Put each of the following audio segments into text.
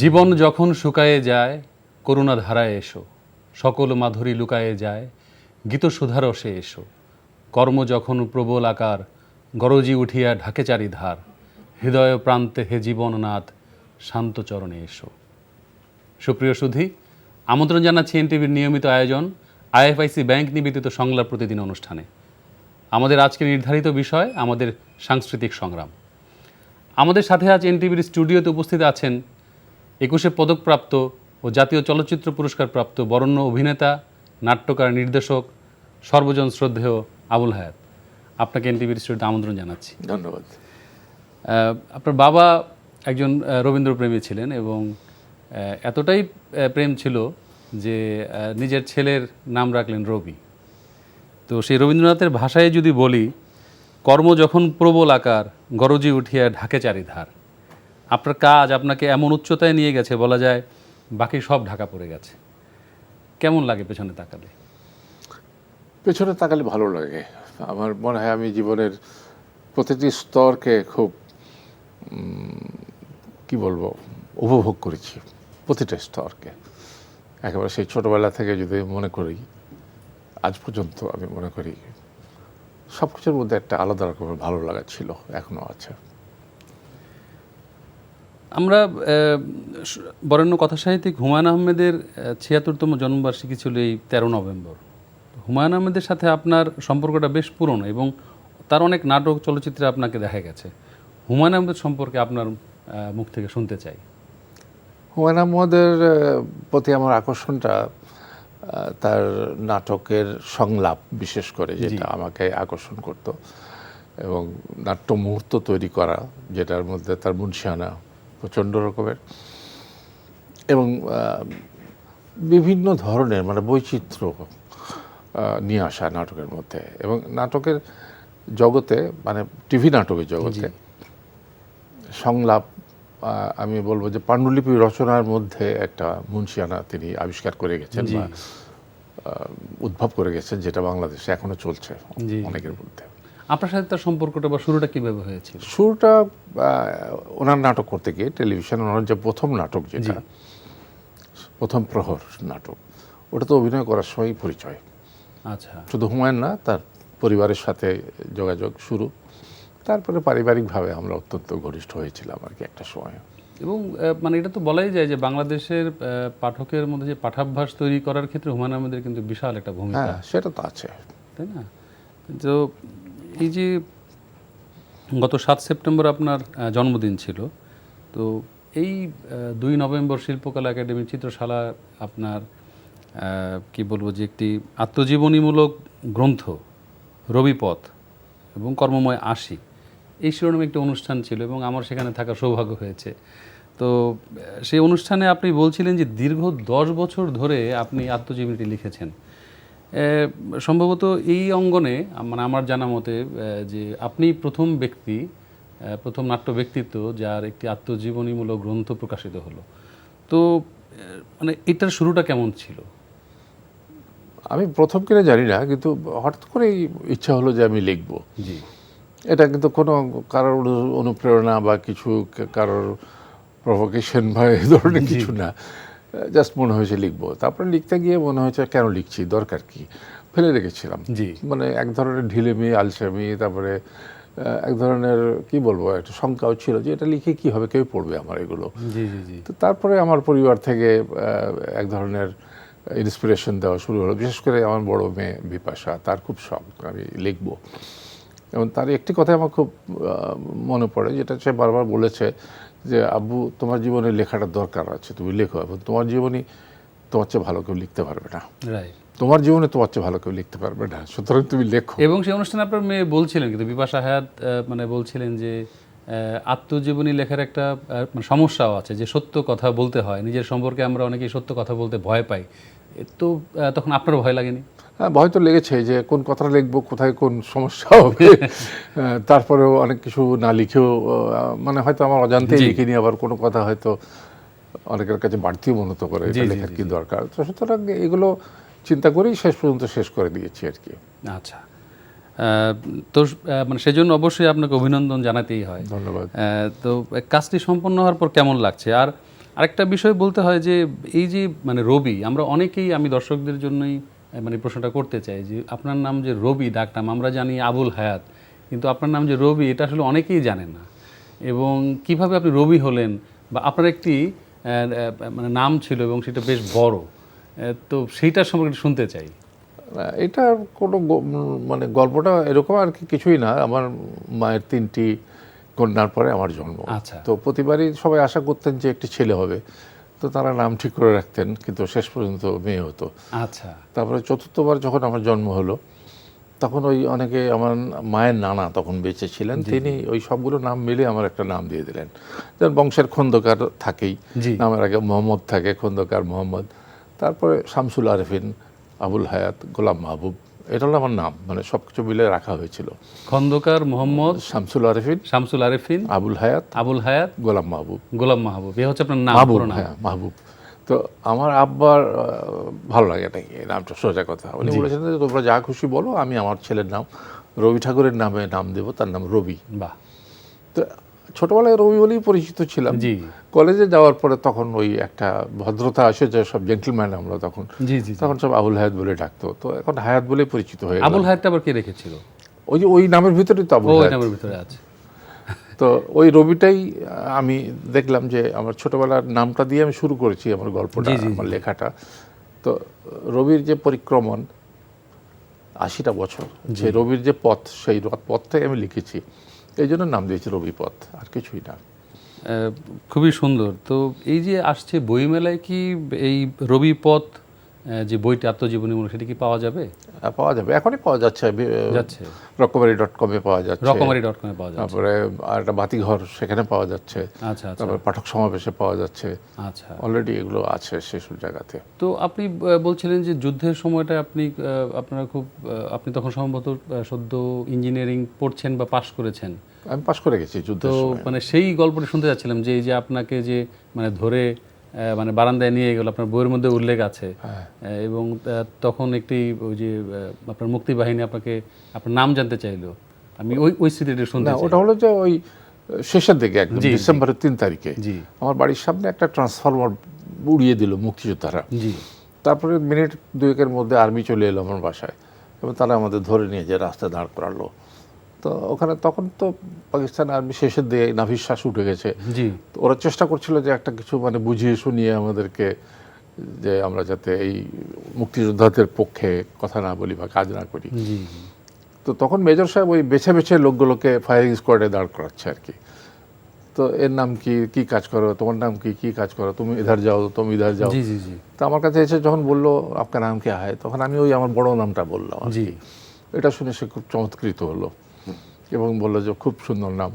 জীবন যখন শুকায়ে যায় করুণা ধারায় এসো, সকল মাধুরী লুকায়ে যায় গীতসুধার রসে এসো। কর্ম যখন প্রবল আকার গরজি উঠিয়া ঢাকে চারিধার, হৃদয় প্রান্তে হে জীবননাথ শান্ত চরণে এসো। সুপ্রিয় সুধী, আমন্ত্রণ জানাচ্ছি এনটিভির নিয়মিত আয়োজন আইএফআইসি ব্যাংক নিবেদিত সংলাপ প্রতিদিন অনুষ্ঠানে। আমাদের আজকের নির্ধারিত বিষয় আমাদের সাংস্কৃতিক সংগ্রাম। আমাদের সাথে আজ এনটিভির স্টুডিওতে উপস্থিত আছেন 21 পদকপ্রাপ্ত ও জাতীয় চলচ্চিত্র পুরস্কার প্রাপ্ত বরেণ্য অভিনেতা, নাট্যকার, নির্দেশক, সর্বজন শ্রদ্ধেয় আবুল হায়াত। আপনাকে এনটিভির স্টুডিওতে আমন্ত্রণ জানাচ্ছি। ধন্যবাদ। আপনার বাবা একজন রবীন্দ্রপ্রেমী ছিলেন এবং এতটাই প্রেম ছিল যে নিজের ছেলের নাম রাখলেন রবি। তো সেই রবীন্দ্রনাথের ভাষায় যদি বলি, কর্ম যখন প্রবল আকার গরজি উঠিয়া ঢাকে চারিধার, আপনার কাজ আপনাকে এমন উচ্চতায় নিয়ে গেছে বলা যায় বাকি সব ঢাকা পড়ে গেছে। কেমন লাগে পেছনে তাকালে? পেছনে তাকালে ভালো লাগে। আমার মনে হয় আমি জীবনের প্রতিটি স্তরকে খুব কি বলবো উপভোগ করেছি, প্রতিটা স্তরকে। একেবারে সেই ছোটোবেলা থেকে যদি মনে করি আজ পর্যন্ত, আমি মনে করি সব কিছুর মধ্যে একটা আলাদা রকমের ভালো লাগা ছিল, এখনও আছে। আমরা বরেণ্য কথাসাহিত্যিক হুমায়ুন আহমেদের ৭৬তম জন্মবার্ষিকী ছিল এই ১৩ নভেম্বর। হুমায়ুন আহমেদের সাথে আপনার সম্পর্কটা বেশ পুরনো এবং তার অনেক নাটক, চলচ্চিত্রে আপনাকে দেখা গেছে। হুমায়ুন আহমেদ সম্পর্কে আপনার মুখ থেকে শুনতে চাই। হুমায়ুন আহমেদের প্রতি আমার আকর্ষণটা তার নাটকের সংলাপ, বিশেষ করে যেটা আমাকে আকর্ষণ করত, এবং নাট্য মুহূর্ত তৈরি করা, যেটার মধ্যে তার মুনশিয়ানা প্রচণ্ড রকমের, এবং বিভিন্ন ধরনের মানে বৈচিত্র্য নিয়ে আসা নাটকের মধ্যে। এবং নাটকের জগতে, মানে টিভি নাটকের জগতে সংলাপ, আমি বলবো যে পাণ্ডুলিপি রচনার মধ্যে একটা মুনশিয়ানা তিনি আবিষ্কার করে গেছেন বা উদ্ভব করে গেছেন, যেটা বাংলাদেশে এখনো চলছে অনেকের মধ্যে। আপনার সাথে তার সম্পর্কটা বা শুরুটা কীভাবে হয়েছিল? শুরুটা ওনার নাটক করতে গিয়ে টেলিভিশন, ওনার যে প্রথম নাটক, যেটা প্রথম প্রহর নাটক, ওটা তো অভিনয় করার সময় পরিচয়। আচ্ছা, শুধু হুমায়ুন না, তার পরিবারের সাথে যোগাযোগ শুরু, তারপরে পারিবারিকভাবে আমরা অত্যন্ত ঘনিষ্ঠ হয়েছিলাম আর কি একটা সময়। এবং মানে এটা তো বলাই যায় যে বাংলাদেশের পাঠকের মধ্যে যে পাঠাভ্যাস তৈরি করার ক্ষেত্রে হুমায়ুন আহমেদের কিন্তু বিশাল একটা ভূমিকা। হ্যাঁ, সেটা তো আছে, তাই না? তো এই যে গত ৭ সেপ্টেম্বর আপনার জন্মদিন ছিল, তো এই ২ নভেম্বর শিল্পকলা একাডেমির চিত্রশালা আপনার কি বলবো যে একটি আত্মজীবনীমূলক গ্রন্থ রবিপথ এবং কর্মময় আশি, এই শিরোনামে একটি অনুষ্ঠান ছিল এবং আমার সেখানে থাকার সৌভাগ্য হয়েছে। তো সেই অনুষ্ঠানে আপনি বলছিলেন যে দীর্ঘ ১০ বছর ধরে আপনি আত্মজীবনীটি লিখেছেন। সম্ভবত এই অঙ্গনে, মানে আমার জানা মতে, যে আপনি প্রথম ব্যক্তি, প্রথম নাট্য ব্যক্তিত্ব যার একটি আত্মজীবনীমূলক গ্রন্থ প্রকাশিত হলো। তো মানে এটার শুরুটা কেমন ছিল? আমি প্রথম কিনা জানি না, কিন্তু হঠাৎ করে ইচ্ছা হলো যে আমি লিখব। জি, এটা কিন্তু কোনো কারোর অনুপ্রেরণা বা কিছু, কারোর প্রভোকেশন বা এই ধরনের কিছু না, জাস্ট মনে হয়েছে লিখবো। তারপরে লিখতে গিয়ে মনে হয়েছে কেন লিখছি, দরকার কি, ফেলে রেখেছিলাম। জি, মানে এক ধরনের ঢিলেমি, আলসেমি, তারপরে এক ধরনের কি বলবো একটা শঙ্কাও ছিল যে এটা লিখে কি হবে, কেউ পড়বে আমার এগুলো। জি, জি, জি। তো তারপরে আমার পরিবার থেকে এক ধরনের ইন্সপিরেশন দেওয়া শুরু হলো। বিশেষ করে আমার বড় মেয়ে বিপাশা, তার খুব শখ আমি লিখবো, এবং তার একটি কথা আমার খুব মনে পড়ে, যেটা সে বারবার বলেছে যে আব্বু, তোমার জীবনে লেখাটার দরকার আছে, তুমি লেখো, এবং তোমার জীবনী তোমার চেয়ে ভালো কেউ লিখতে পারবে না, রাইট। তোমার জীবনে তোমার চেয়ে ভালো কেউ লিখতে পারবে না, সুতরাং তুমি লেখো। এবং সেই অনুষ্ঠানে আপনার মেয়ে বলছিলেন, কিন্তু বিপাশা হায়াত মানে বলছিলেন যে আত্মজীবনী লেখার একটা সমস্যাও আছে, যে সত্য কথা বলতে হয় নিজের সম্পর্কে। আমরা অনেকেই সত্য কথা বলতে ভয় পাই। তো তখন আপনার ভয় লাগেনি? হ্যাঁ, ভয় তো লেগেছে যে কোন কথাটা লিখবো, কোথায় কোন সমস্যা হবে। তারপরেও অনেক কিছু না লিখেও, মানে হয়তো আমার অজান্তেই লিখিনি, আবার কোনো কথা হয়তো অনেকের কাছে বাড়তিও মনে হতে পারে, এটা লেখার কি দরকার। তো সুতরাং এগুলো চিন্তা করেই শেষ পর্যন্ত শেষ করে দিয়েছি আর কি। আচ্ছা, তো মানে সেজন্য অবশ্যই আপনাকে অভিনন্দন জানাতেই হয়। ধন্যবাদ। তো কাজটি সম্পন্ন হওয়ার পর কেমন লাগছে? আর আরেকটা বিষয় বলতে হয় যে এই যে মানে রবি, আমরা অনেকেই, আমি দর্শকদের জন্যই মানে প্রশ্নটা করতে চাই যে আপনার নাম যে রবি ডাকনাম, আমরা জানি আবুল হায়াত, কিন্তু আপনার নাম যে রবি এটা আসলে অনেকেই জানে না। এবং কিভাবে আপনি রবি হলেন, বা আপনার একটি মানে নাম ছিল এবং সেটা বেশ বড়, তো সেইটার সম্পর্কে একটু শুনতে চাই। এটা কোনো মানে গল্পটা এরকম আর কি কিছুই না। আমার মায়ের 3টি কন্যার পরে আমার জন্ম। আচ্ছা। তো প্রতিবারই সবাই আশা করতেন যে একটি ছেলে হবে, তো তারা নাম ঠিক করে রাখতেন, কিন্তু শেষ পর্যন্ত মেয়ে হতো। আচ্ছা। তারপরে চতুর্থবার যখন আমার জন্ম হলো, তখন ওই অনেকে, আমার মায়ের নানা তখন বেঁচে ছিলেন, তিনি ওই সবগুলো নাম মিলে আমার একটা নাম দিয়ে দিলেন। যেমন বংশের খন্দকার থাকেই, জি। নামের আগে মোহাম্মদ থাকে, খন্দকার মোহাম্মদ, তারপরে শামসুল আরেফিন, আবুল হায়াত, গোলাম মাহবুব, এটা হলো আমার নাম, মানে সব কিছু মিলে রাখা হয়েছিল। খন্দকার মোহাম্মদ শামসুল আরেফিন, শামসুল আরেফিন, আবুল হায়াত, আবুল হায়াত, গোলাম মাহবুব। গোলাম মাহবুব, এ হচ্ছে আপনার নাম, মাহবুব, পুরো নাম। হ্যাঁ মাহবুব। তো আমার আব্বার ভালো লাগে নাকি এই নামটা, সোজা কথা। উনি বলেছেন যে তোমরা যা খুশি বলো, আমি আমার ছেলের নাম রবি ঠাকুরের নামে নাম দেবো, তার নাম রবি। বাহ। তো ছোটবেলায় রবি বলেই পরিচিত ছিলাম। জি কলেজে যাওয়ার পরে তখন ওই একটা ভদ্রতা আসে যে সব জেন্টলম্যান আমরা তখন, জি জি। তখন সব আবুল হায়াত বলে ডাকতো। তো এখন হায়াত বলেই পরিচিত হয়ে গেল। আবুল হায়াতটা আবার কে রেখেছিল? ওই যে ওই নামের ভিতরেই তো আবুল ও, হায়াত। এই নামের ভিতরে আছে। তো ওই রবিটাই আমি দেখলাম যে আমার ছোটবেলার নামটা দিয়ে আমি শুরু করেছি আমার গল্পটা, আমার লেখাটা। তো রবির যে পরিক্রমণ 80টা বছর, যে রবির যে পথ, সেই পথটাই আমি লিখেছি, এই জন্য নাম দিয়েছি রবি পথ, আর কিছুই না। খুবই সুন্দর। তো এই যে আসছে বইমেলায়, কি এই রবি পথ যে বইটি আত্মজীবনীমূলক, সেটা কি পাওয়া যাবে? পাওয়া যাবে, এখনই পাওয়া যাচ্ছে, যাচ্ছে রকমারি.com-এ পাওয়া যাচ্ছে, রকমারি.com-এ পাওয়া যাচ্ছে। তারপরে আর একটা বাতিঘর, সেখানে পাওয়া যাচ্ছে। আচ্ছা আচ্ছা তারপরে পাঠক সমাবেশে পাওয়া যাচ্ছে। আচ্ছা। অলরেডি এগুলো আছে সেসব জায়গাতে। তো আপনি বলছিলেন যে যুদ্ধের সময়টা আপনি আপনারা খুব আপনি তখন সম্ভবত সদ্য ইঞ্জিনিয়ারিং পড়ছেন বা পাশ করেছেন। আমি পাশ করে গেছি তো যুদ্ধের সময়। মানে সেই গল্পটা শুনতে যাচ্ছিলাম যে এই যে আপনাকে যে মানে ধরে মানে বারান্দায় নিয়ে গেল, আপনার বইয়ের মধ্যে উল্লেখ আছে। এবং তখন একটি ওই যে আপনার মুক্তিবাহিনী আপনাকে আপনার নাম জানতে চাইলো, আমি ওই স্মৃতিটা শুনতে চাই। ওটা হলো যে ওই শেষের দিকে একদম ডিসেম্বরের 3 তারিখে জি আমার বাড়ির সামনে একটা ট্রান্সফরমার উড়িয়ে দিল মুক্তিযোদ্ধারা। জি। তারপরে মিনিট 2-এর মধ্যে আর্মি চলে এলো আমার বাসায়, এবং তারা আমাদের ধরে নিয়ে যে রাস্তায় দাঁড় করালো। তো ওখানে তখন তো পাকিস্তান আর্মি শেষের দিকে নাভির শ্বাস উঠে গেছে। জি। তো ওরা চেষ্টা করছিল যে একটা কিছু মানে বুঝিয়ে শুনিয়ে আমাদেরকে, যে আমরা যাতে এই মুক্তিযোদ্ধাদের পক্ষে কথা না বলি বা কাজ না করি। জি। তো তখন মেজর সাহেব ওই বেছে বেছে লোকগুলোকে ফায়ারিং স্কোয়াডে দাঁড় করাচ্ছে আর কি। তো এর নাম কি, কি কাজ করো, তোমার নাম কি, কি কাজ করো, তুমি ইধার যাও, তুমি ইধার যাও। জি জি জি। তো আমার কাছে এসে যখন বললো আপনার নাম কি হয়, তখন আমি ওই আমার বড় নামটা বললাম আর কি। এটা শুনে সে খুব চমৎকৃত হলো এবং বললো যে খুব সুন্দর নাম,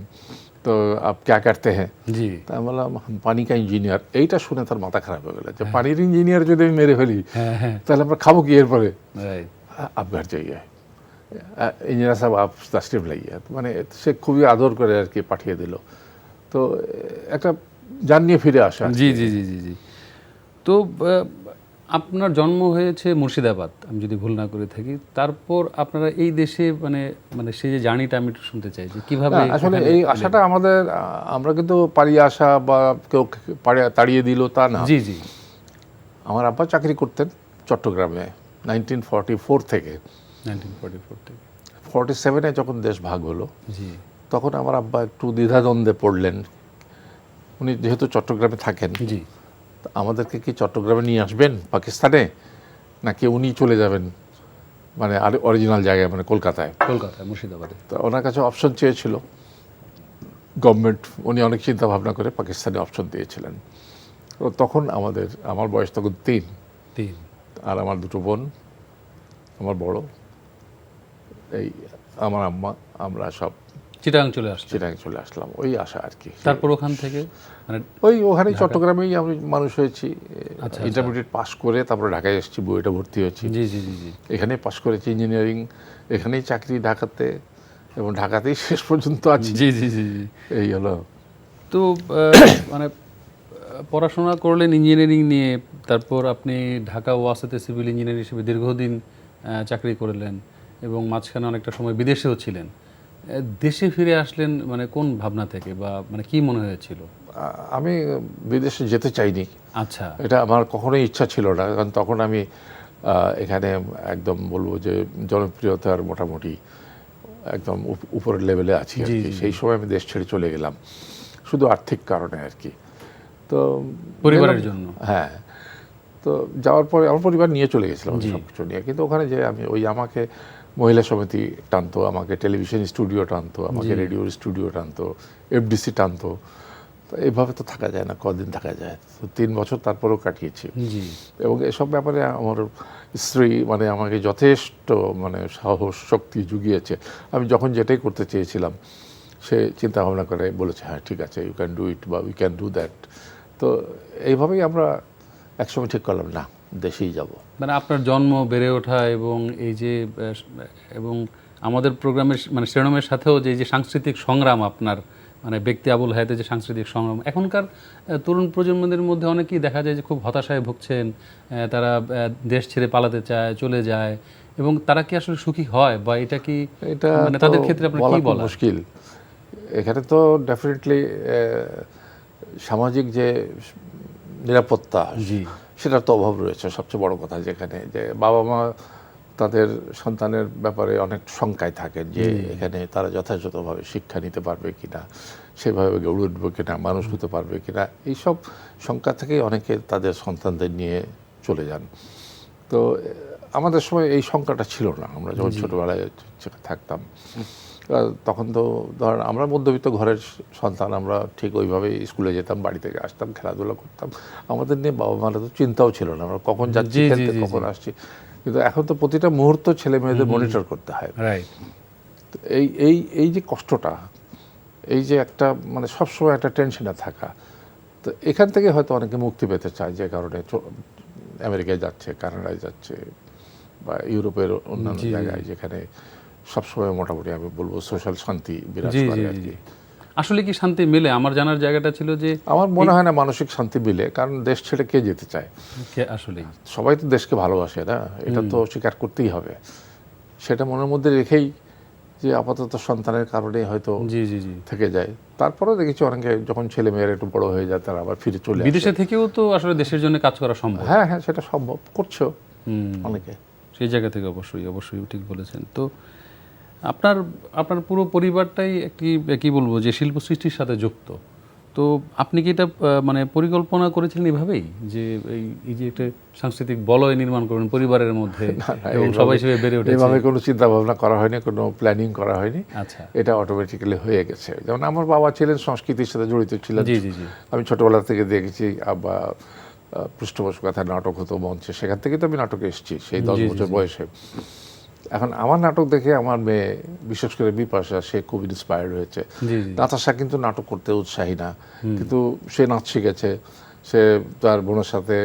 তো আপ ক্যা করতে হ্যাঁ। জি। তা আমি বললাম পানি কা ইঞ্জিনিয়ার। এইটা শুনে তার মাথা খারাপ হয়ে গেল যে পানির ইঞ্জিনিয়ার যদি আমি মেরে ফেলি, তাহলে আমরা খাবো কি এরপরে। আপ ঘর যাইয়ে ইঞ্জিনিয়ার সাহেব আপ তশরিফ লাইয়ে, মানে সে খুবই আদর করে আর কি পাঠিয়ে দিল। তো একটা জান নিয়ে ফিরে আসা। জি জি জি জি জি। তো আপনার জন্ম হয়েছে মুর্শিদাবাদ, আমি যদি ভুল না করে থাকি। তারপর আপনারা এই দেশে মানে মানে সেই যে জার্নিটা আমি একটু শুনতে চাই যে কিভাবে। আসলে এই আশাটা আমাদের, আমরা কিন্তু পালিয়ে আসা বা কেউ তাড়িয়ে দিল তা না। জি জি। আমার আব্বা চাকরি করতেন চট্টগ্রামে 1944 থেকে। 1944 থেকে 47-এ যখন দেশ ভাগ হলো, জি তখন আমার আব্বা একটু দ্বিধাদ্বন্দ্বে পড়লেন। উনি যেহেতু চট্টগ্রামে থাকেন, জি। আমাদেরকে কি চট্টগ্রামে নিয়ে আসবেন পাকিস্তানে, নাকি উনি চলে যাবেন মানে অরিজিনাল জায়গায়, মানে কলকাতায়, মুর্শিদাবাদে। তো ওনার কাছে অপশন চেয়েছিল গভর্নমেন্ট। উনি অনেক চিন্তা ভাবনা করে পাকিস্তানে অপশন দিয়েছিলেন। তো তখন আমার বয়স তখন 3, আর আমার 2 বোন, আমার বড়, এই আমার আম্মা, আমরা সব চিটাগাং চলে আসলাম। ওই আশা আর কি। তারপর ওখান থেকে মানে ওই ওখানেই চট্টগ্রামেই আমি মানুষ হয়েছি। ইন্টারমিডিয়েট পাস করে তারপরে ঢাকায় এসেছি, বুয়েটে ভর্তি হয়েছি। জি জি জি জি। এখানেই পাস করেছি ইঞ্জিনিয়ারিং, এখানেই চাকরি ঢাকাতে, এবং ঢাকাতেই শেষ পর্যন্ত আছি। জি জি জি জি। এই হলো। তো মানে পড়াশোনা করলেন ইঞ্জিনিয়ারিং নিয়ে, তারপর আপনি ঢাকা ওয়াসাতে সিভিল ইঞ্জিনিয়ার হিসেবে দীর্ঘদিন চাকরি করলেন এবং মাঝখানে অনেকটা সময় বিদেশেও ছিলেন। দেশে ফিরে আসলেন মানে কোন ভাবনা থেকে, বা মানে কি মনে হয়েছিল? আমি বিদেশে যেতে চাইনি, আচ্ছা। এটা আমার কখনোই ইচ্ছা ছিল না, কারণ তখন আমি এখানে একদম বলবো যে জনপ্রিয়তার মোটামুটি একদম উপরের লেভেলে আছি আর কি। সেই সময় আমি দেশ ছেড়ে চলে গেলাম শুধু আর্থিক কারণে আর কি। তো পরিবারের জন্য? হ্যাঁ। তো যাওয়ার পরে আমার পরিবার নিয়ে চলে গেছিলাম সব কিছু নিয়ে, কিন্তু ওখানে যে আমি আমাকে মহিলা সমিতি টানতো, আমাকে টেলিভিশন স্টুডিও টানতো, আমাকে রেডিওর স্টুডিও টানতো, এফডিসি টানতো। তো এইভাবে তো থাকা যায় না, কদিন থাকা যায়? তো 3 বছর তারপরেও কাটিয়েছি। এবং এসব ব্যাপারে আমার স্ত্রী মানে আমাকে যথেষ্ট মানে সাহস শক্তি জুগিয়েছে। আমি যখন যেটাই করতে চেয়েছিলাম সে চিন্তা ভাবনা করে বলেছে হ্যাঁ ঠিক আছে, ইউ ক্যান ডু ইট বা উই ক্যান ডু দ্যাট। তো এইভাবেই আমরা একসময় ঠিক করলাম না, দেশেই যাব। মানে আপনার জন্ম, বেড়ে ওঠা এবং এই যে এবং আমাদের প্রোগ্রামের মানে শিরোনামের সাথেও যে সাংস্কৃতিক সংগ্রাম আপনার, মানে ব্যক্তি আবুল হায়াতের যে সাংস্কৃতিক সংগ্রাম, এখনকার তরুণ প্রজন্মদের মধ্যে অনেকেই দেখা যায় যে খুব হতাশায় ভুগছেন, তারা দেশ ছেড়ে পালাতে চায়, চলে যায়, এবং তারা কি আসলে সুখী হয়, বা এটা কি মানে তাদের ক্ষেত্রে আপনার কি বলা মুশকিল? এখানে তো ডেফিনেটলি সামাজিক যে নিরাপত্তা সেটার তো অভাব রয়েছে সবচেয়ে বড় কথা, যেখানে যে বাবা মা তাদের সন্তানের ব্যাপারে অনেক শঙ্কায় থাকেন যে এখানে তারা যথাযথভাবে শিক্ষা নিতে পারবে কিনা, সেভাবে গড়ে উঠবে কিনা, মানুষ হতে পারবে কিনা, এইসব শঙ্কা থেকেই অনেকে তাদের সন্তানদের নিয়ে চলে যান। তো আমাদের সময় এই শঙ্কাটা ছিল না, আমরা যখন ছোটোবেলায় থাকতাম তখন তো ধর আমরা মধ্যবিত্ত ঘরের সন্তান, আমরা ঠিক ওইভাবেই স্কুলে যেতাম, বাড়ি থেকে আসতাম, খেলাধুলা করতাম, আমাদের নিয়ে বাবা মারা তো চিন্তাও ছিল না আমরা কখন যাচ্ছি খেলতে, কখন আসছি। কিন্তু এখন তো প্রতিটা মুহূর্ত ছেলে মেয়েদের মনিটর করতে হয়। এই এই এই যে কষ্টটা, এই যে একটা মানে সবসময় একটা টেনশনে থাকা, তো এখান থেকে হয়তো অনেকে মুক্তি পেতে চায়, যে কারণে আমেরিকায় যাচ্ছে, কানাডায় যাচ্ছে, বা ইউরোপের অন্যান্য জায়গায় যেখানে সবসময় মোটামুটি আমি বলবো সোশ্যাল শান্তি বিরাজ করে আর কি। আসলে কি শান্তি মেলে? আমার জানার জায়গাটা ছিল যে আমার মনে হয় না মানসিক শান্তি মিলে, কারণ দেশ ছেড়ে কে যেতে চায়? আসলে সবাই তো দেশকে ভালোবাসে না, এটা তো স্বীকার করতেই হবে। সেটা মনের মধ্যে রেখেই যে আপাতত সন্তানের কারণে হয়তো থেকে যায়। তারপরেও দেখেছি অনেকে যখন ছেলে মেয়েরা একটু বড় হয়ে যায় তারা আবার ফিরে চলে আসে। বিদেশে থেকেও তো আসলে দেশের জন্য কাজ করা সম্ভব। হ্যাঁ হ্যাঁ, সেটা সম্ভব, করছো অনেকে। সেই জায়গা থেকে অবশ্যই ঠিক বলেছেন। তো আপনার পুরো পরিবারটাই একটি কি বলবো যে শিল্প সৃষ্টির সাথে যুক্ত। তো আপনি কি এটা মানে পরিকল্পনা করেছিলেন এভাবেই, যে এই যে একটা সাংস্কৃতিক বলয় নির্মাণ করবেন পরিবারের মধ্যে এবং সবাই হিসেবে বেড়ে উঠেছে? এভাবে কোনো চিন্তা ভাবনা করা হয়নি, কোনো প্ল্যানিং করা হয়নি। আচ্ছা, এটা অটোমেটিক্যালি হয়ে গেছে। যেমন আমার বাবা ছিলেন সংস্কৃতির সাথে জড়িত ছিলেন, আমি ছোটবেলা থেকে দেখেছি। বা পৃষ্ঠপোষকতায় নাটক হতো মঞ্চে, সেখান থেকে তো আমি নাটকে এসেছি সেই 10 বছর বয়সে। এখন আমার নাটক দেখে আমার মেয়ে, বিশেষ করে বিপাশা, সে খুব ইন্সপায়ার্ড হয়েছে। নাতাশা কিন্তু নাটক করতে উৎসাহী না, কিন্তু সে নাচ শিখেছে, সে তার বোনের সাথে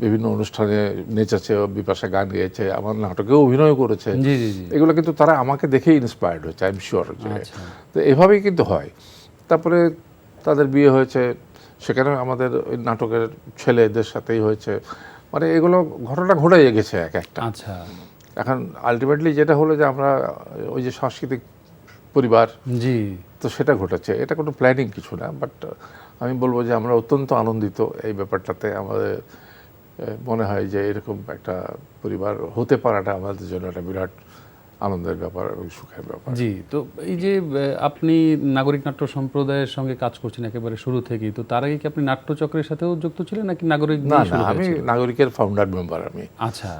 বিভিন্ন অনুষ্ঠানে নেচেছে, বিপাশা গান গেয়েছে, আমার নাটকেও অভিনয় করেছে। এগুলো কিন্তু তারা আমাকে দেখেই ইন্সপায়ার্ড হয়েছে, আই এম শিওর। তো এভাবেই কিন্তু হয়। তারপরে তাদের বিয়ে হয়েছে, সেখানে আমাদের ওই নাটকের ছেলেদের সাথেই হয়েছে। মানে এগুলো ঘটনা ঘটে গেছে এক একটা। আচ্ছা, এখন আলটিমেটলি যেটা হলো যে আমরা ওই যে সাংস্কৃতিক পরিবার, তো সেটা ঘটেছে। এটা কোনো প্ল্যানিং কিছু না, বাট আমি বলবো যে আমরা অত্যন্ত আনন্দিত এই ব্যাপারটাতে। আমাদের মনে হয় যে এরকম একটা পরিবার হতে পারাটা আমাদের জন্য একটা বিরাট আনন্দের ব্যাপার এবং সুখের ব্যাপার। তো এই যে আপনি নাগরিক নাট্য সম্প্রদায়ের সঙ্গে কাজ করছেন একেবারে শুরু থেকেই, তো তার আগে কি আপনি নাট্যচক্রের সাথেও যুক্ত ছিলেন নাকি নাগরিক? না, আমি নাগরিকের ফাউন্ডার মেম্বার। আমি আচ্ছা,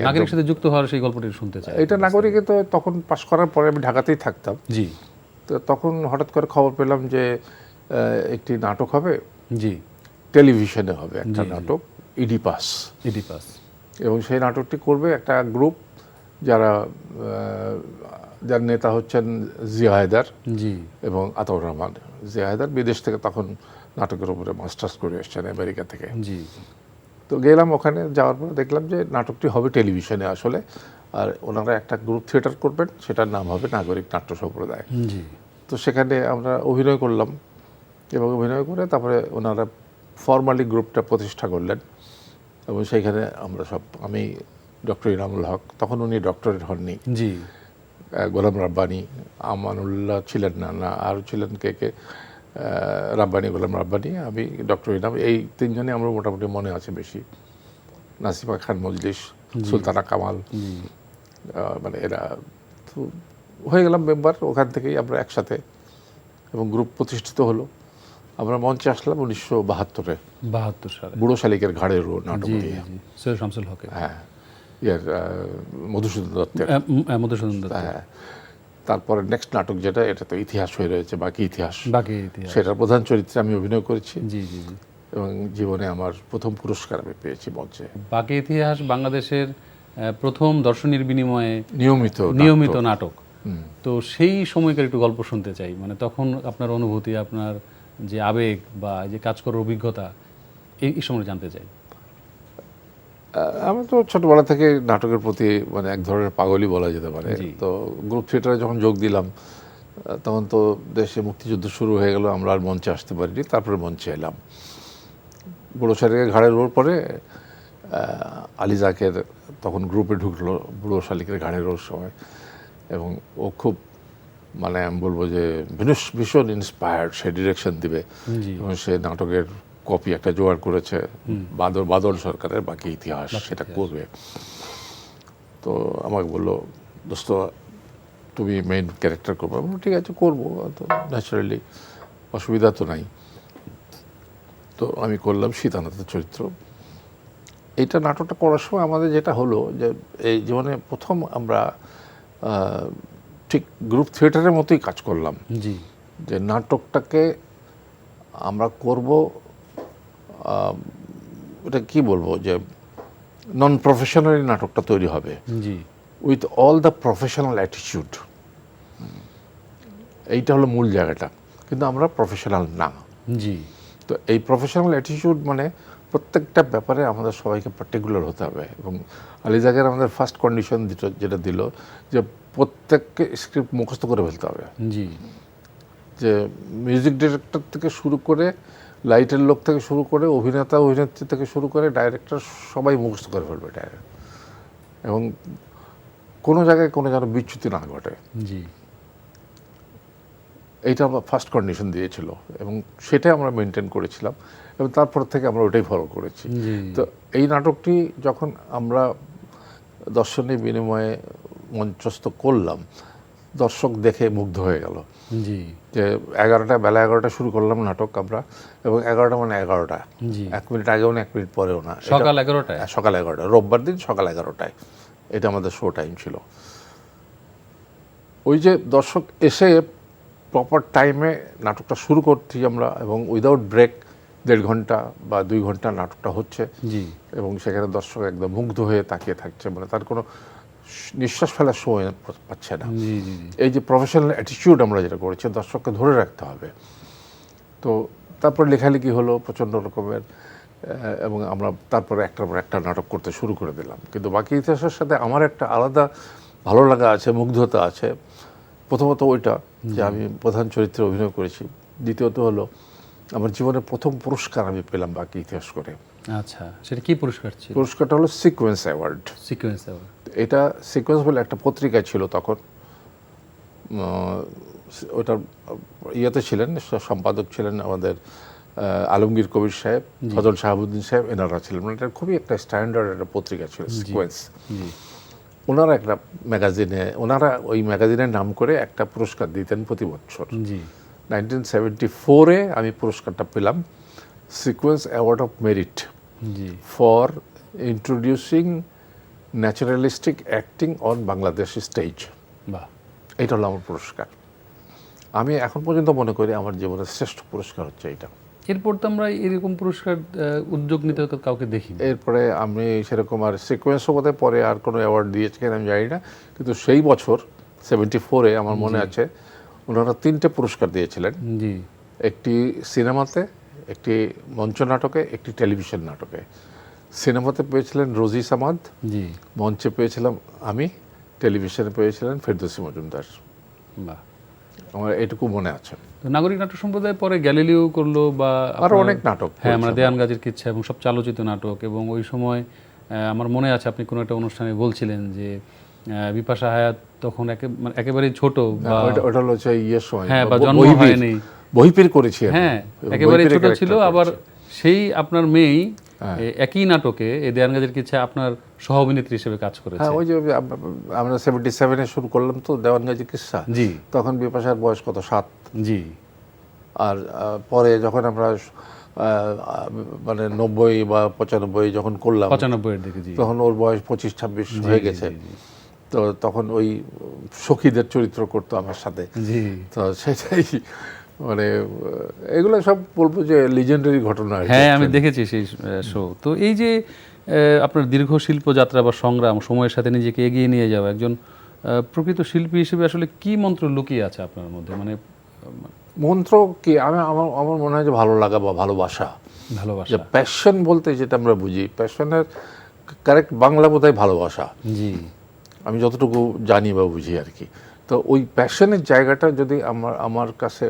নাগরিকের সাথে যুক্ত হওয়ার সেই গল্পটি শুনতে চাই। এটা নাগরিকে তো তখন পাশ করার পরে আমি ঢাকাতেই থাকতাম। তো তখন হঠাৎ করে খবর পেলাম যে একটি নাটক হবে, টেলিভিশনে হবে একটা নাটক, ইডিপাস। এবং সেই নাটকটি করবে একটা গ্রুপ, যার নেতা হচ্ছেন জিয়া হায়দার এবং আতাউর রহমান। জিয়া হায়দার বিদেশ থেকে তখন নাটকের উপরে মাস্টার্স করে এসছেন আমেরিকা থেকে। তো গেলাম ওখানে, যাওয়ার পর দেখলাম যে নাটকটি হবে টেলিভিশনে আসলে, আর ওনারা একটা গ্রুপ থিয়েটার করবেন, সেটার নাম হবে নাগরিক নাট্য সম্প্রদায়। তো সেখানে আমরা অভিনয় করলাম, এবং অভিনয় করে তারপরে ওনারা ফর্মালি গ্রুপটা প্রতিষ্ঠা করলেন। এবং সেইখানে আমরা আমি ডক্টর ইনামুল হক, তখন উনি ডক্টরেট হননি, গোলাম রাব্বানি, আমানুল্লাহ ছিলেন না, আরও ছিলেন কে রাব্বানি, গোলাম রাব্বানি, আমি ডক্টর ইনাম, এই তিনজনই আমরা মোটামুটি মনে আছে বেশি। নাসিমা খান মজলিস, সুলতানা কামাল, মানে এরা তো হয়ে গেলাম মেম্বার। ওখান থেকেই আমরা একসাথে, এবং গ্রুপ প্রতিষ্ঠিত হলো। আমরা মঞ্চে আসলাম 1972 সালে বুড়ো শালিকের ঘাড়ের রোড নাটক দিয়ে। সৈয়দ শামসুল হকের, হ্যাঁ, মধুসূদন দত্তের। মধুসূদন দত্ত। হ্যাঁ, তারপরে নেক্সট নাটক যেটা, এটা তো ইতিহাস হয়ে রয়েছে, বাকি ইতিহাস। সেটার প্রধান চরিত্রে আমি অভিনয় করেছি। জি জি জি। এবং জীবনে আমার প্রথম পুরস্কার আমি পেয়েছি মঞ্চে। বাকি ইতিহাস বাংলাদেশের প্রথম দর্শনীর বিনিময়ে নিয়মিত নাটক। তো সেই সময়কার একটু গল্প শুনতে চাই, মানে তখন আপনার অনুভূতি, আপনার যে আবেগ বা যে কাজ করার অভিজ্ঞতা, এই সময় জানতে চাই। আমি তো ছোটবেলা থেকে নাটকের প্রতি মানে এক ধরনের পাগলই বলা যেতে পারে। তো গ্রুপ থিয়েটারে যখন যোগ দিলাম, তখন তো দেশে মুক্তিযুদ্ধ শুরু হয়ে গেল, আমরা আর মঞ্চে আসতে পারিনি। তারপরে মঞ্চে এলাম বুড়ো শালিকের ঘাড়ের ওর পরে। আলী জাকের তখন গ্রুপে ঢুকলো বুড়ো শালিকের ঘাড়ের ওর সময়, এবং ও খুব, মানে আমি বলবো যে ভীষণ ইন্সপায়ার্ড, সে ডিরেকশন দিবে। এবং সে নাটকের কপি একটা জোগাড় করেছে, বাদল সরকারের বাকি ইতিহাস, সেটা করবে। তো আমাকে বললো, দোস্ত তুমি মেইন ক্যারেক্টার করবে। আমি বললাম ঠিক আছে, করবো, তো ন্যাচারালি অসুবিধা তো নাই। তো আমি করলাম সীতানাথের চরিত্র। এইটা নাটকটা করার সময় আমাদের যেটা হলো যে, এই জীবনে প্রথম আমরা ঠিক গ্রুপ থিয়েটারের মতোই কাজ করলাম। যে নাটকটাকে আমরা করব, এটা কি বলবো, যে নন প্রফেশনালি নাটকটা তৈরি হবে, with all the professional attitude. এইটা হলো মূল জায়গাটা, কিন্তু আমরা প্রফেশনাল না। তো এই প্রফেশনাল অ্যাটিটিউড মানে প্রত্যেকটা ব্যাপারে আমাদের সবাইকে পার্টিকুলার হতে হবে। এবং আলী জাকের আমাদের ফার্স্ট কন্ডিশন যেটা দিল, যে প্রত্যেককে স্ক্রিপ্ট মুখস্থ করে ফেলতে হবে। যে মিউজিক ডিরেক্টর থেকে শুরু করে, লাইটের লোক থেকে শুরু করে, অভিনেত্রী থেকে শুরু করে, ডাইরেক্টর, সবাই মুখস্থ করে ফেলবে ডাইরেক্ট। এবং কোনো জায়গায় কোনো যেন বিচ্যুতি না ঘটে। এইটা আমরা ফার্স্ট কন্ডিশন দিয়েছিল, এবং সেটাই আমরা মেনটেন করেছিলাম, এবং তারপর থেকে আমরা ওটাই ফলো করেছি। তো এই নাটকটি যখন আমরা দর্শনের বিনিময়ে মঞ্চস্থ করলাম, দর্শক দেখে মুগ্ধ হয়ে গেল। যে বেলা 11টা শুরু করলাম নাটক আমরা, এবং 11টা মানে 11টা, 1 মিনিট আগেও না 1 মিনিট পরেও না, সকাল 11টায়, সকাল 11টা, রোববার দিন সকাল 11টায় এটা আমাদের শো টাইম ছিল। ওই যে দর্শক এসে প্রপার টাইমে নাটকটা শুরু করছি আমরা, এবং উইদাউট ব্রেক 1.5 ঘন্টা বা 2 ঘন্টা নাটকটা হচ্ছে, এবং সেখানে দর্শক একদম মুগ্ধ হয়ে তাকিয়ে থাকছে, মানে তার কোনো নিঃশ্বাস ফেলার সময় পাচ্ছে না। এই যে প্রফেশনাল অ্যাটিটিউড আমরা যেটা করেছি, দর্শককে ধরে রাখতে হবে। তো তারপর লেখালেখি হলো প্রচণ্ড রকমের, এবং আমরা তারপরে একটার পর একটা নাটক করতে শুরু করে দিলাম। কিন্তু বাকি ইতিহাসের সাথে আমার একটা আলাদা ভালো লাগা আছে, মুগ্ধতা আছে। প্রথমত ওইটা যে আমি প্রধান চরিত্রে অভিনয় করেছি, দ্বিতীয়ত হলো আমার জীবনের প্রথম পুরস্কার আমি পেলাম বাকি ইতিহাস করে। আচ্ছা, সেটা কি পুরস্কার ছিল? পুরস্কারটা হলো সিকোয়েন্স অ্যাওয়ার্ড। এটা সিকোয়েন্স বলে একটা পত্রিকা ছিল তখন, ওটার ইয়েতে ছিলেন, সম্পাদক ছিলেন আমাদের আলমগীর কবির সাহেব, ফজল শাহাবুদ্দিন সাহেব, এনারা ছিলেন। মানে এটা খুবই একটা স্ট্যান্ডার্ড একটা পত্রিকা ছিল সিকোয়েন্স। ওনারা একটা ম্যাগাজিনে, ওনারা ওই ম্যাগাজিনের নাম করে একটা পুরস্কার দিতেন প্রতি বছর। 1974-এ আমি পুরস্কারটা পেলাম, sequence award of merit for introducing naturalistic acting on Bangladesh stage. এইটা হলো আমার পুরস্কার। আমি এখন পর্যন্ত মনে করি আমার জীবনের শ্রেষ্ঠ পুরস্কার হচ্ছে এইটা। এরপর তো আমরা এরকম পুরস্কার উদ্যোগ নিতে কাউকে দেখি। এরপরে আমি সেরকম আর সিকোয়েন্সও বোধহয় পরে আর কোনো অ্যাওয়ার্ড দিয়েছে কিনা আমি জানি না, কিন্তু সেই বছর 74-এ আমার মনে আছে ওনারা 3টে পুরস্কার দিয়েছিলেন। একটি সিনেমাতে, একটি মঞ্চ নাটকে, একটি টেলিভিশন নাটকে। সিনেমাতে পেয়েছিলেন রোজি সামাদ, মঞ্চে পেয়েছিলাম আমি, টেলিভিশনে পেয়েছিলেন ফেরদৌসী মজুমদার। আমার এটুকু মনে আছে। নাগরিক নাটক সম্প্রদায় পরে গ্যালিলিও করলো, বা আরো অনেক নাটক, হ্যাঁ, আমরা দেয়ান গাজীর কিচ্ছা এবং সব আলোচিত নাটক। এবং ওই সময় আমার মনে আছে আপনি কোনো একটা অনুষ্ঠানে বলছিলেন যে বিপাশা হায়াত তখন মানে একেবারেই ছোট বা ওটা হলো হচ্ছে ইয়ের সময় হ্যাঁ বা জন্ম হয়নি, বহিপীর করেছি আমি। হ্যাঁ একেবারে বহিপীরের ছোট ছিল। character আবার করেছি। সেই আপনার মেয়েই একই নাটকে এই দেওয়ানগাজীর কিচ্ছা আপনার সহ অভিনেত্রী হিসেবে কাজ করেছে। হ্যাঁ, ওই যে আমরা 77-এ শুরু করলাম তো দেওয়ানগাজী কিস্সা, জি তখন বিপাশার বয়স কত 7। জি আর পরে যখন আমরা মানে 90 বা 95 যখন করলাম 95-এর দিকে, জি তখন ওর বয়স 25-26 হয়ে গেছে। তো তখন ওই সখীদের চরিত্র করতো আমার সাথে। জি তো সেটাই মানে এগুলো সব বলবো যে লিজেন্ডারি ঘটনা আর কি। হ্যাঁ আমি দেখেছি সেই শো। তো এই যে আপনার দীর্ঘ শিল্পযাত্রা বা সংগ্রাম, সময়ের সাথে নিজেকে এগিয়ে নিয়ে যাওয়া, একজন প্রকৃত শিল্পী হিসেবে আসলে কি মন্ত্র লুকিয়ে আছে আপনার মধ্যে? মানে মন্ত্র কি, আমার মনে হয় যে ভালো লাগা বা ভালোবাসা, ভালোবাসা। যে প্যাশন বলতে যেটা আমরা বুঝি, প্যাশনের কারেক্ট বাংলা বোধহয় ভালোবাসা, জি আমি যতটুকু জানি বা বুঝি আর কি। তো ওই প্যাশনের জায়গাটা যদি আমার কাছে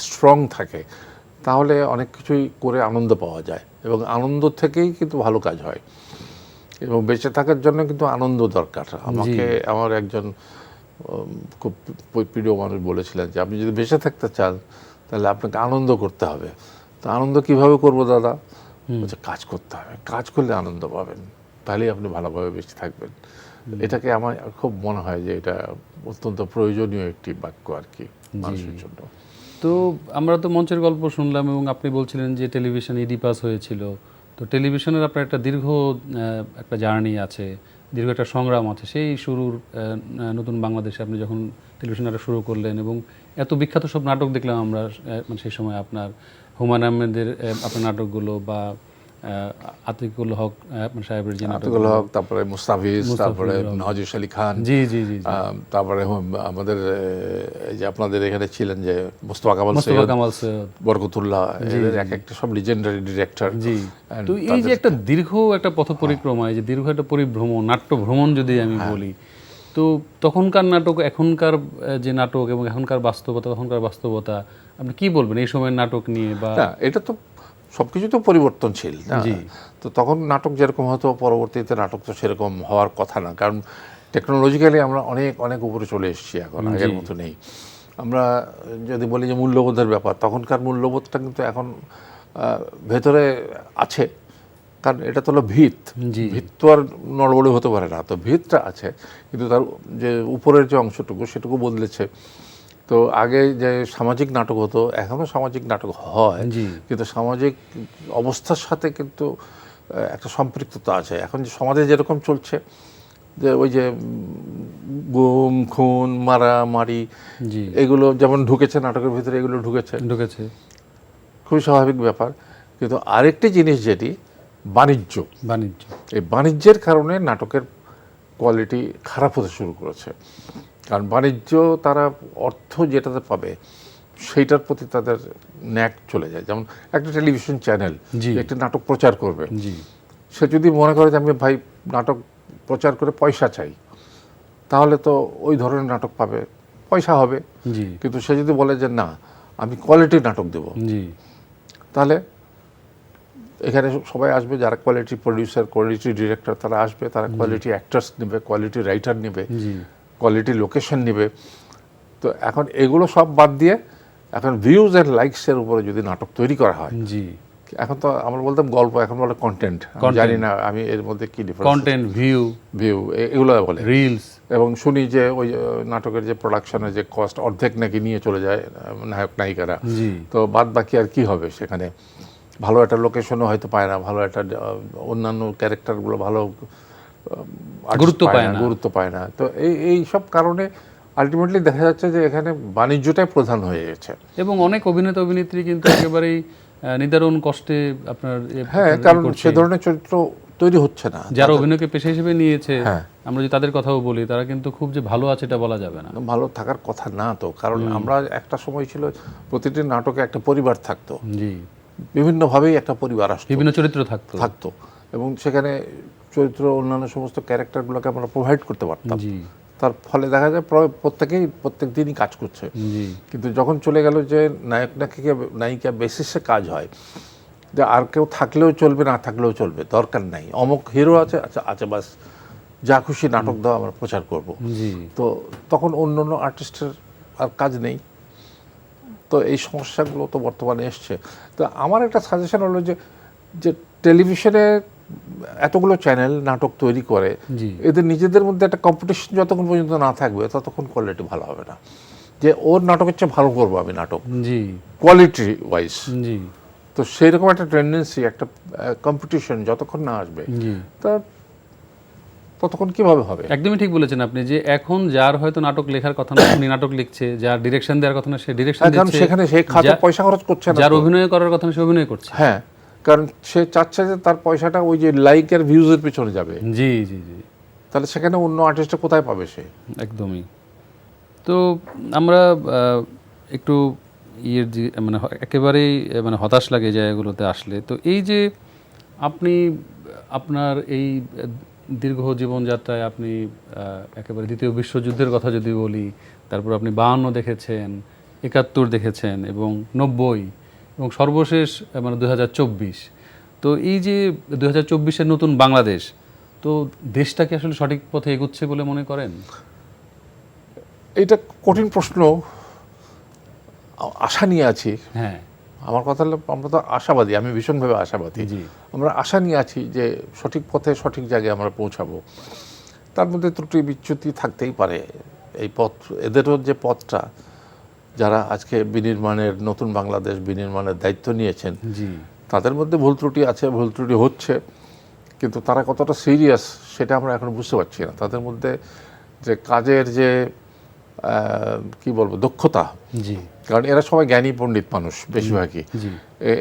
স্ট্রং থাকে, তাহলে অনেক কিছুই করে আনন্দ পাওয়া যায়, এবং আনন্দ থেকেই কিন্তু ভালো কাজ হয়। এবং বেঁচে থাকার জন্য কিন্তু আনন্দ দরকার। আমাকে আমার একজন খুব প্রিয় মানুষ বলেছিলেন যে আপনি যদি বেঁচে থাকতে চান তাহলে আপনাকে আনন্দ করতে হবে। তো আনন্দ কিভাবে করবো দাদা? বলছে কাজ করতে হবে, কাজ করলে আনন্দ পাবেন, তাহলেই আপনি ভালোভাবে বেঁচে থাকবেন। এটাকে আমার খুব মনে হয় যে এটা অত্যন্ত প্রয়োজনীয় একটি বাক্য আর কি মানুষের জন্য। তো আমরা তো মঞ্চের গল্প শুনলাম এবং আপনি বলছিলেন যে টেলিভিশন ইডিপাস হয়েছিল। তো টেলিভিশনের আপনার একটা দীর্ঘ একটা জার্নি আছে, দীর্ঘ একটা সংগ্রাম আছে। সেই শুরুর নতুন বাংলাদেশে আপনি যখন টেলিভিশন নাটক শুরু করলেন এবং এত বিখ্যাত সব নাটক দেখলাম আমরা, মানে সেই সময় আপনার হুমায়ুন আহমেদের আপনার নাটকগুলো বা আতিকুল হক সাহেবের যে নাটক, আতিকুল হক, তারপরে মুস্তাফিজ, তারপরে নওয়াজ আলী খান, জি জি জি, তারপরে আমাদের এই যে আপনাদের এখানে ছিলেন যে মোস্তফা কামাল সৈয়দ, বরকতুল্লাহ, এদের এক একটা সব লিজেন্ডারি ডিরেক্টর। জি। তো এই যে একটা দীর্ঘ একটা পথ পরিক্রমা, এই যে দীর্ঘ একটা পরিভ্রমণ, নাট্য ভ্রমণ যদি আমি বলি, তো তখনকার নাটক, এখনকার যে নাটক এবং এখনকার বাস্তবতা, তখনকার বাস্তবতা, আপনি কি বলবেন এই সময়ের নাটক নিয়ে? বা এটা তো সবকিছু তো পরিবর্তনশীল না। তো তখন নাটক যেরকম হতো, পরবর্তীতে নাটক তো সেরকম হওয়ার কথা না, কারণ টেকনোলজিক্যালি আমরা অনেক অনেক উপরে চলে এসেছি, এখন আগের মতো নেই। আমরা যদি বলি যে মূল্যবোধের ব্যাপার, তখনকার মূল্যবোধটা কিন্তু এখন ভেতরে আছে, কারণ এটা তো হলো ভিত, ভিত তো আর নড়বড়ে হতে পারে না। তো ভিতটা আছে, কিন্তু তার যে উপরের যে অংশটুকু সেটুকু বদলেছে। তো আগে যে সামাজিক নাটক হতো, এখনও সামাজিক নাটক হয়, কিন্তু সামাজিক অবস্থার সাথে কিন্তু একটা সম্পৃক্ততা আছে। এখন যে সমাজে যেরকম চলছে, যে ওই যে গুম খুন মারামারি এগুলো যেমন ঢুকেছে নাটকের ভিতরে, এগুলো ঢুকেছে, খুবই স্বাভাবিক ব্যাপার। কিন্তু আরেকটি জিনিস যেটি বাণিজ্য, এই বাণিজ্যের কারণে নাটকের কোয়ালিটি খারাপ হতে শুরু করেছে। কারণ বাণিজ্য, তারা অর্থ যেটাতে পাবে সেইটার প্রতি তাদের ন্যাক চলে যায়। যেমন একটা টেলিভিশন চ্যানেল একটি নাটক প্রচার করবে, সে যদি মনে করে যে আমি ভাই নাটক প্রচার করে পয়সা চাই, তাহলে তো ওই ধরনের নাটক পাবে, পয়সা হবে। কিন্তু সে যদি বলে যে না আমি কোয়ালিটির নাটক দেব, তাহলে এখানে সবাই আসবে যারা কোয়ালিটি প্রডিউসার, কোয়ালিটি ডিরেক্টর, তারা আসবে, তারা কোয়ালিটি অ্যাক্টার্স নেবে, কোয়ালিটি রাইটার নেবে, কোয়ালিটি লোকেশন নেবে। তো এখন এগুলো সব বাদ দিয়ে এখন ভিউজ অ্যান্ড লাইকসের উপরে যদি নাটক তৈরি করা হয়, এখন তো আমরা বলতাম গল্প, এখন বলে কন্টেন্ট, জানি না আমি এর মধ্যে কি ডিফারেন্স, কন্টেন্ট, ভিউ এগুলো বলে, রিলস। এবং শুনি যে ওই নাটকের যে প্রোডাকশনের যে কস্ট অর্ধেক নাকি নিয়ে চলে যায় নায়ক নায়িকারা। তো বাদ বাকি আর কি হবে সেখানে? ভালো একটা লোকেশনও হয়তো পায় না, ভালো একটা অন্যান্য ক্যারেক্টারগুলো ভালো গুরুত্ব পায় না। তো এই সব কারণে আলটিমেটলি দেখা যাচ্ছে যে এখানে বাণিজ্যটাই প্রধান হয়ে গেছে। এবং অনেক অভিনেতা অভিনেত্রী কিন্তু একেবারেই নিদারুণ কষ্টে আপনার, হ্যাঁ, কারণ সে ধরনের চরিত্র তৈরি হচ্ছে না। যারা অভিনয়কে পেশা হিসেবে নিয়েছে, আমরা যদি তাদের কথাও বলি, তারা কিন্তু খুব যে ভালো আছে এটা বলা যাবে না, ভালো থাকার কথা না তো। কারণ আমরা একটা সময় ছিল প্রতিটি নাটকে একটা পরিবার থাকতো, বিভিন্নভাবেই একটা পরিবার আসতো, বিভিন্ন চরিত্র থাকতো, এবং সেখানে চরিত্র অন্যান্য সমস্ত ক্যারেক্টারগুলোকে আমরা প্রোভাইড করতে পারতাম। তার ফলে দেখা যায় প্রত্যেক দিনই কাজ করছে। কিন্তু যখন চলে গেল যে নায়ক নায়িকা বেসিসে কাজ হয়, যে আর কেউ থাকলেও চলবে, না থাকলেও চলবে, দরকার নাই, অমুক হিরো আছে, আচ্ছা বাস যা খুশি নাটক দাও আমরা প্রচার করব। জি তো তখন অন্য অন্য আর্টিস্টের আর কাজ নেই। তো এই সমস্যাগুলো তো বর্তমানে এসছে। তো আমার একটা সাজেশন হলো যে যে টেলিভিশনে এতগুলো চ্যানেল নাটক তৈরি করে, জি এদের নিজেদের মধ্যে একটা কম্পিটিশন যতক্ষণ পর্যন্ত না থাকবে ততক্ষণ কোয়ালিটি ভালো হবে না। যে ওর নাটকের চেয়ে ভালো করবো আমি নাটক জি কোয়ালিটি ওয়াইজ। জি তো সেই রকম একটা টেন্ডেন্সি, একটা কম্পিটিশন যতক্ষণ না আসবে জি তা ততক্ষণ কিভাবে হবে? একদমই ঠিক বলেছেন আপনি, যে এখন যার হয়তো নাটক লেখার কথা না উনি নাটক লিখছে, যার ডিরেকশন দেওয়ার কথা না সে ডিরেকশন কারণ দিচ্ছে, সেখানে সে খাতে পয়সা খরচ করছে না, যার অভিনয় করার কথা না সে অভিনয় করছে। হ্যাঁ, কারণ সে চাচ্ছে যে তার পয়সাটা ওই যে লাইক আর ভিউজের পিছনে যাবে। জি জি জি তাহলে সেখানে অন্য আর্টিস্টটা কোথায় পাবে সে? একদমই। তো আমরা একটু মানে একেবারেই মানে হতাশ লাগে জায়গাগুলোতে আসলে। তো এই যে আপনি আপনার এই দীর্ঘ জীবনযাত্রায় আপনি একেবারে দ্বিতীয় বিশ্বযুদ্ধের কথা যদি বলি, তারপর আপনি 52 দেখেছেন, 71 দেখেছেন এবং 90 এবং সর্বশেষ মানে 2024। তো এই যে 2024-এর নতুন বাংলাদেশ, তো দেশটা কি আসলে সঠিক পথে এগোচ্ছে বলে মনে করেন? এটা কঠিন প্রশ্ন। আশা নিয়ে আছি। হ্যাঁ আমার কথা হলো আমরা তো আশাবাদী, আমি ভীষণভাবে আশাবাদী। জি আমরা আশা নিয়ে আছি যে সঠিক পথে সঠিক জায়গায় আমরা পৌঁছাবো। তার মধ্যে ত্রুটি বিচ্যুতি থাকতেই পারে। এই পথ, এদেরও যে পথটা, যারা আজকে বিনির্মাণের, নতুন বাংলাদেশ বিনির্মাণের দায়িত্ব নিয়েছেন, জি তাদের মধ্যে ভুল ত্রুটি আছে, ভুল ত্রুটি হচ্ছে, কিন্তু তারা কতটা সিরিয়াস সেটা আমরা এখন বুঝতে পারছি না। তাদের মধ্যে যে কাজের যে কি বলবো দক্ষতা, জি কারণ এরা সবাই জ্ঞানী পণ্ডিত মানুষ বেশিরভাগই, জি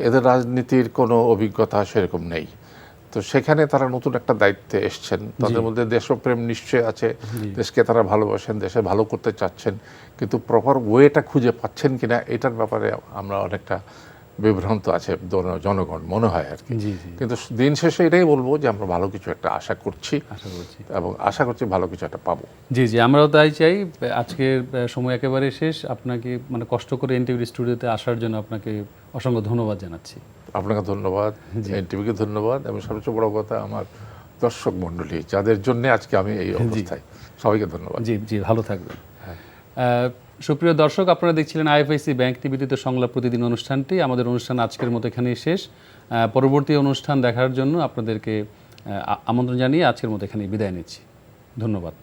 এদের রাজনীতির কোনো অভিজ্ঞতা সেরকম নেই। তো সেখানে তারা নতুন একটা দায়িত্বে এসছেন, তাদের মধ্যে দেশপ্রেম নিশ্চয় আছে, দেশকে তারা ভালোবাসেন, দেশে ভালো করতে চাচ্ছেন, কিন্তু প্রপার ওয়েটা খুঁজে পাচ্ছেন কিনা এটার ব্যাপারে আমরা অনেকটা বিভ্রান্ত আছে জনগণ, মনে হয় আর কি। জি জি কিন্তু দিন শেষে এটাই বলবো যে আমরা ভালো কিছু একটা আশা করছি আশা করছি। এবং আশা করছি ভালো কিছু একটা পাবো। জি জি আমরাও তাই চাই। আজকের সময় একেবারে শেষ। আপনাকে মানে কষ্ট করে এনটিভি স্টুডিওতে আসার জন্য আপনাকে অসংখ্য ধন্যবাদ জানাচ্ছি। আপনাকে ধন্যবাদ, এনটিভিকে ধন্যবাদ, এবং সবচেয়ে বড় কথা আমার দর্শক মণ্ডলী যাদের জন্য আজকে আমি এই অবস্থায়, সবাইকে ধন্যবাদ। জি জি ভালো থাকবেন। সুপ্রিয় দর্শক, আপনারা দেখছিলেন আইএফআইসি ব্যাংক টিভিতে সংলাপ প্রতিদিন অনুষ্ঠানটি। আমাদের অনুষ্ঠান আজকের মতো এখানেই শেষ। পরবর্তী অনুষ্ঠান দেখার জন্য আপনাদেরকে আমন্ত্রণ জানিয়ে আজকের মতো এখানেই বিদায় নিচ্ছি। ধন্যবাদ।